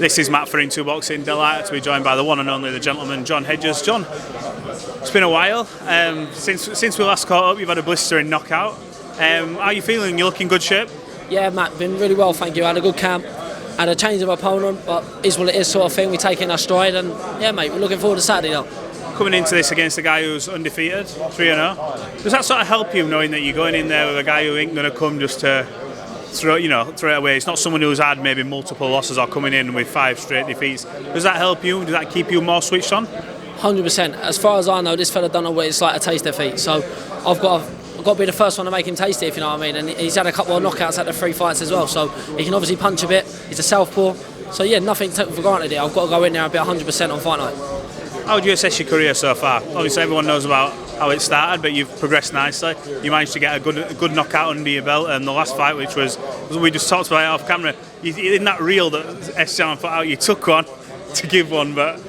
This is Matt for Into Boxing. Delighted to be joined by the one and only, the gentleman, John Hedges. John, it's been a while. Since we last caught up, you've had a blistering knockout. How are you feeling? You look in good shape? Yeah, Matt, been really well, thank you. I had a good camp, had a change of opponent, but is what it is sort of thing. We take in our stride, and yeah, mate, we're looking forward to Saturday now. Coming into this against a guy who's undefeated, 3-0, does that sort of help you, knowing that you're going in there with a guy who ain't going to come just to throw it away? It's not someone who's had maybe multiple losses or coming in with 5 straight defeats. Does that help you? Does that keep you more switched on? 100%. As far as I know, this fella don't know what it's like to taste defeat. So I've got to be the first one to make him taste it, if you know what I mean. And he's had a couple of knockouts at the 3 fights as well. So he can obviously punch a bit. He's a southpaw. So yeah, nothing taken for granted here. I've got to go in there and be 100% on fight night. How would you assess your career so far? Obviously everyone knows about how it started, but you've progressed nicely. You managed to get a good knockout under your belt, and the last fight, which was we just talked about it off camera, in that reel that Esteban put out, you took one to give one, but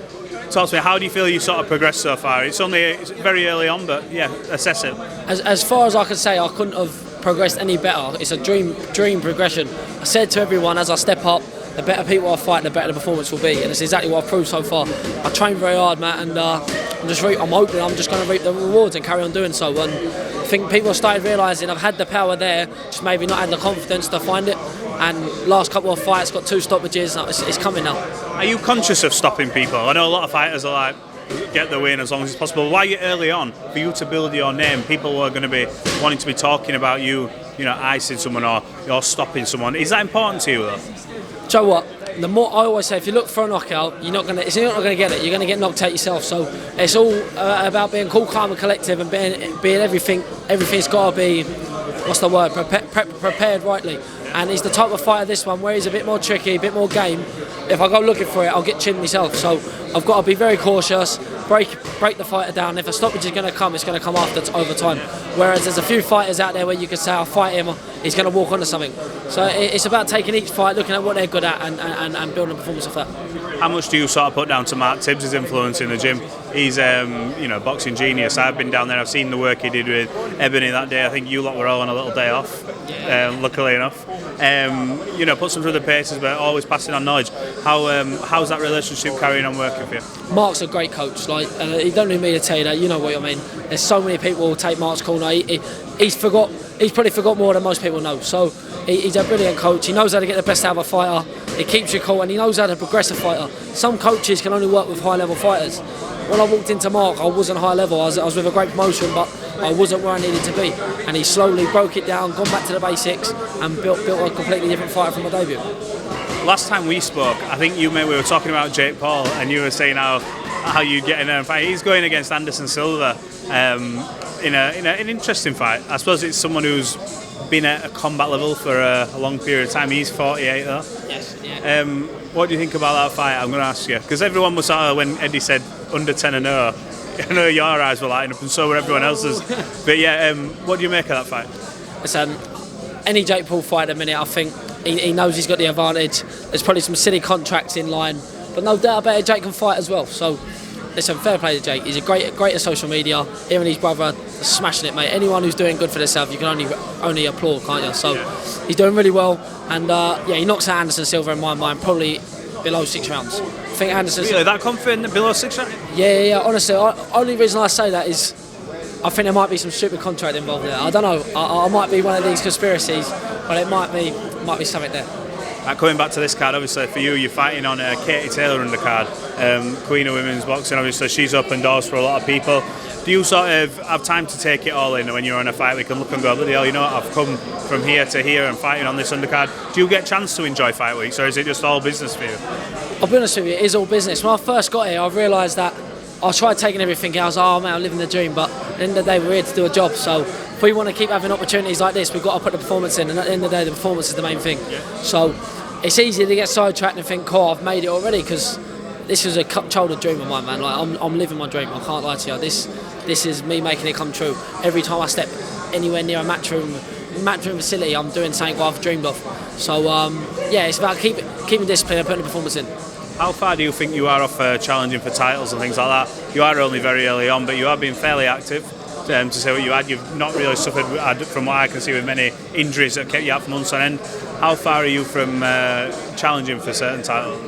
talk to me, how do you feel you sort of progressed so far? It's very early on, but yeah, assess it. As far as I can say, I couldn't have progressed any better. It's a dream progression. I said to everyone, as I step up, the better people I fight, the better the performance will be, and it's exactly what I've proved so far. I trained very hard, Matt, and I'm hoping I'm just going to reap the rewards and carry on doing so. And I think people have started realising I've had the power there, just maybe not had the confidence to find it. And last couple of fights, got 2 stoppages. It's coming now. Are you conscious of stopping people? I know a lot of fighters are like, get the win as long as it's possible. Why you early on, for you to build your name, people are going to be wanting to be talking about you, icing someone or you're stopping someone. Is that important to you though? Do you know what? The more I always say, if you look for a knockout, you're not going to get it. You're going to get knocked out yourself. So it's all about being cool, calm, and collective, and being everything. Everything's got to be, what's the word? Prepared rightly. And he's the type of fighter, this one, where he's a bit more tricky, a bit more game. If I go looking for it, I'll get chinned myself. So I've got to be very cautious, break the fighter down. If a stoppage is going to come, it's going to come after over time. Whereas there's a few fighters out there where you could say, I'll fight him, he's going to walk onto something. So it's about taking each fight, looking at what they're good at, and building a performance of that. How much do you sort of put down to Mark Tibbs' influence in the gym? He's boxing genius. I've been down there, I've seen the work he did with Ebony that day. I think you lot were all on a little day off, luckily enough. Puts them through the paces, but always passing on knowledge. How's that relationship carrying on working for you? Mark's a great coach. He don't need me to tell you that. You know what I mean. There's so many people who take Mark's corner. He's probably forgot more than most people know. So he's a brilliant coach. He knows how to get the best out of a fighter. He keeps you cool, and he knows how to progress a fighter. Some coaches can only work with high-level fighters. When I walked into Mark, I wasn't high level. I was with a great promotion, but I wasn't where I needed to be. And he slowly broke it down, gone back to the basics, and built a completely different fighter from my debut. Last time we spoke, I think we were talking about Jake Paul, and you were saying how you get in there and fight. He's going against Anderson Silva in an interesting fight. I suppose it's someone who's been at a combat level for a long period of time. He's 48 though. Yes. Yeah. What do you think about that fight? I'm going to ask you, because everyone was when Eddie said under 10-0. I know your eyes were lighting up, and so were everyone else's. But yeah, what do you make of that fight? Listen, any Jake Paul fight at the minute, I think he knows he's got the advantage. There's probably some silly contracts in line, but no doubt about it, Jake can fight as well. So listen, fair play to Jake. He's a great at social media. Him and his brother are smashing it, mate. Anyone who's doing good for themselves, you can only applaud, can't you? So he's doing really well, and he knocks out Anderson Silva in my mind, probably below 6 rounds. I think Anderson. Really, that confident below 6 rounds? Yeah. Honestly, only reason I say that is I think there might be some stupid contract involved there. I don't know. I might be one of these conspiracies, but it might be something there. Coming back to this card, obviously for you, you're fighting on Katie Taylor undercard, Queen of Women's Boxing. Obviously, she's opened doors for a lot of people. Do you sort of have time to take it all in when you're on a fight? We can look and go, bloody hell, I've come from here to here and fighting on this undercard. Do you get a chance to enjoy fight weeks, or is it just all business for you? I'll be honest with you, it is all business. When I first got here, I realised that I tried taking everything else. Oh man, I'm living the dream. But at the end of the day, we're here to do a job. So if we want to keep having opportunities like this, we've got to put the performance in. And at the end of the day, the performance is the main thing. Yeah. So it's easy to get sidetracked and think, "Oh, I've made it already," because this is a childhood dream of mine, man. Like I'm living my dream. I can't lie to you. This is me making it come true. Every time I step anywhere near a matchroom facility, I'm doing something I've dreamed of. So it's about keeping discipline and putting the performance in. How far do you think you are off challenging for titles and things like that? You are only very early on, but you have been fairly active. To say what you had, you've not really suffered, from what I can see, with many injuries that kept you out for months on end. how far are you from challenging for certain titles?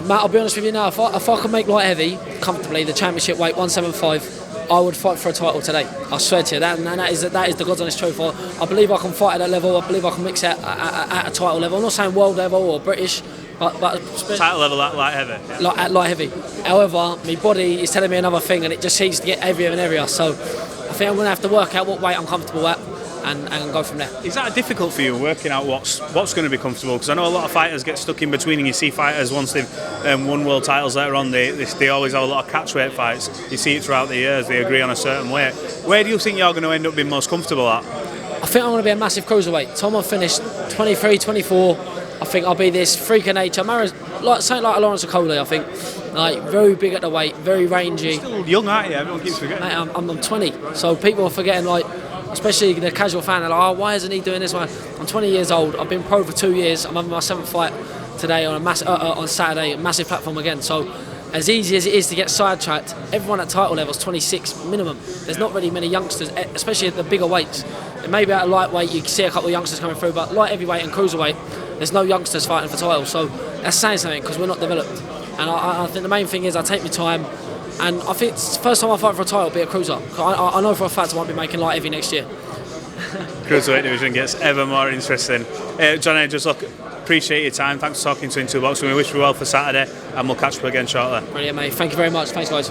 Matt, I'll be honest with you now. If I could make light heavy comfortably, the championship weight 175, I would fight for a title today. I swear to you, that is the God's honest truth. I believe I can fight at that level. I believe I can mix it at a title level. I'm not saying world level or British, but title level at light heavy. Yeah. At light heavy. However, my body is telling me another thing, and it just seems to get heavier and heavier. So I think I'm going to have to work out what weight I'm comfortable at. And go from there. Is that difficult for you, working out what's going to be comfortable? Because I know a lot of fighters get stuck in between, and you see fighters once they've won world titles later on, they always have a lot of catchweight fights. You see it throughout the years, they agree on a certain weight. Where do you think you're going to end up being most comfortable at? I think I'm going to be a massive cruiserweight. Tom, I finished 23, 24. I think I'll be this freak of nature. Something like Lawrence Okolie, I think. Like, very big at the weight, very rangy. You're still young, aren't you? Everyone keeps forgetting. Mate, I'm 20, so people are forgetting, like, especially the casual fan, they're like, oh, why isn't he doing this one? I'm 20 years old, I've been pro for 2 years, I'm having my 7th fight today on Saturday, a massive platform again. So as easy as it is to get sidetracked, everyone at title level is 26 minimum. There's not really many youngsters, especially at the bigger weights. And maybe at a lightweight you can see a couple of youngsters coming through, but light heavyweight and cruiserweight, there's no youngsters fighting for titles. So that's saying something, because we're not developed. And I think the main thing is I take my time. And I think it's the first time I fight for a title, be a cruiser. I know for a fact I won't be making light heavy next year. Cruiserweight division gets ever more interesting. Johnny, just look, appreciate your time. Thanks for talking to Into the Box. We wish you well for Saturday, and we'll catch up again shortly. Brilliant, mate. Thank you very much. Thanks, guys.